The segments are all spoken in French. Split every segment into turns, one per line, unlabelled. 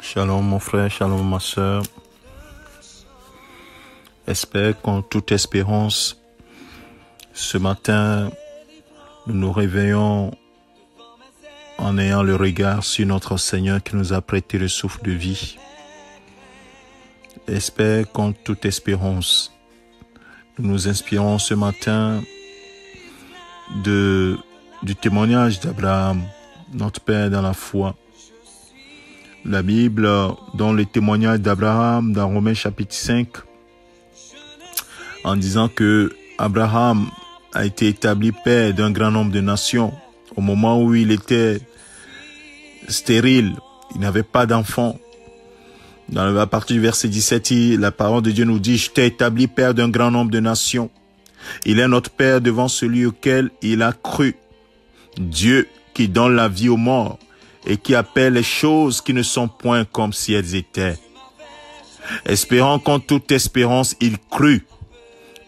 Shalom mon frère, shalom ma soeur. Espère qu'en toute espérance, ce matin, nous nous réveillons en ayant le regard sur notre Seigneur qui nous a prêté le souffle de vie. Espère qu'en toute espérance, nous nous inspirons ce matin du témoignage d'Abraham, notre Père dans la foi. La Bible, dans le témoignage d'Abraham, dans Romains chapitre 5, en disant que Abraham a été établi père d'un grand nombre de nations au moment où il était stérile, il n'avait pas d'enfant. À partir du verset 17, la parole de Dieu nous dit « Je t'ai établi père d'un grand nombre de nations ». Il est notre père devant celui auquel il a cru. Dieu qui donne la vie aux morts et qui appelle les choses qui ne sont point comme si elles étaient. Espérant qu'en toute espérance, il crut,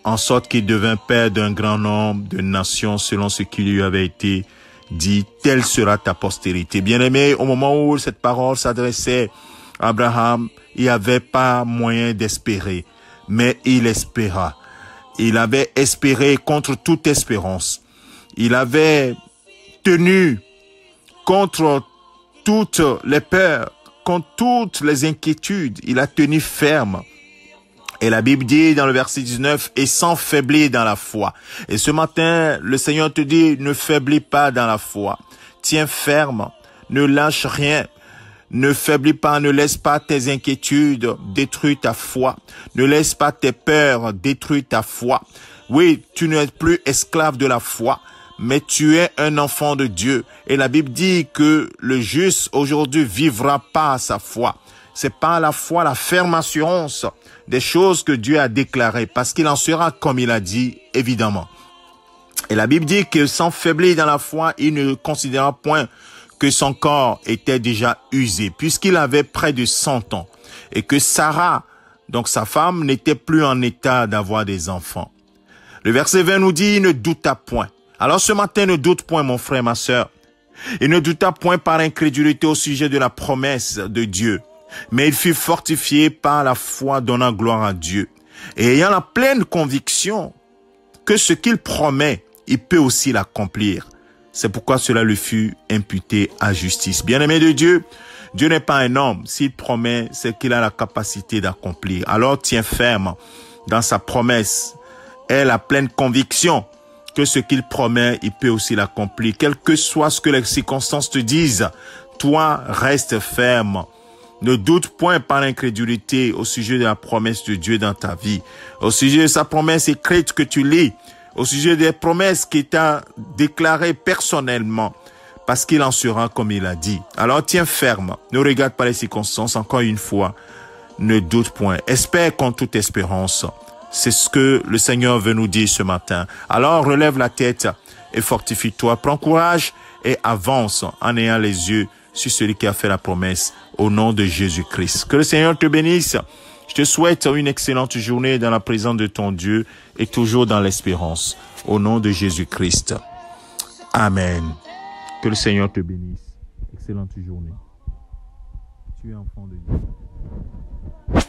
en sorte qu'il devint père d'un grand nombre de nations selon ce qui lui avait été dit, telle sera ta postérité. Bien-aimé, au moment où cette parole s'adressait à Abraham, il n'y avait pas moyen d'espérer, mais il espéra. Il avait espéré contre toute espérance. Il avait tenu contre toutes les peurs, contre toutes les inquiétudes. Il a tenu ferme. Et la Bible dit dans le verset 19, « Et sans faiblir dans la foi ». Et ce matin, le Seigneur te dit, ne faiblis pas dans la foi. Tiens ferme, ne lâche rien. Ne faiblis pas, ne laisse pas tes inquiétudes détruire ta foi. Ne laisse pas tes peurs détruire ta foi. Oui, tu n'es plus esclave de la foi, mais tu es un enfant de Dieu. Et la Bible dit que le juste aujourd'hui vivra par sa foi. C'est par la foi, la ferme assurance des choses que Dieu a déclarées, parce qu'il en sera comme il a dit, évidemment. Et la Bible dit que sans faiblir dans la foi, il ne considéra point que son corps était déjà usé, puisqu'il avait près de 100 ans, et que Sarah, donc sa femme, n'était plus en état d'avoir des enfants. Le verset 20 nous dit, il ne douta point. Alors ce matin, ne doute point, mon frère, ma sœur. Il ne douta point par incrédulité au sujet de la promesse de Dieu, mais il fut fortifié par la foi, donnant gloire à Dieu, et ayant la pleine conviction que ce qu'il promet, il peut aussi l'accomplir. C'est pourquoi cela lui fut imputé à justice. Bien-aimé de Dieu, Dieu n'est pas un homme. S'il promet, c'est qu'il a la capacité d'accomplir. Alors tiens ferme dans sa promesse. Aie la pleine conviction que ce qu'il promet, il peut aussi l'accomplir. Quel que soit ce que les circonstances te disent, toi, reste ferme. Ne doute point par l'incrédulité au sujet de la promesse de Dieu dans ta vie. Au sujet de sa promesse écrite que tu lis. Au sujet des promesses qu'il t'a déclarées personnellement, parce qu'il en sera comme il a dit. Alors tiens ferme, ne regarde pas les circonstances, encore une fois, ne doute point. Espère qu'en toute espérance, c'est ce que le Seigneur veut nous dire ce matin. Alors relève la tête et fortifie-toi, prends courage et avance en ayant les yeux sur celui qui a fait la promesse au nom de Jésus-Christ. Que le Seigneur te bénisse. Je te souhaite une excellente journée dans la présence de ton Dieu et toujours dans l'espérance. Au nom de Jésus-Christ. Amen. Que le Seigneur te bénisse. Excellente journée. Tu es enfant de Dieu.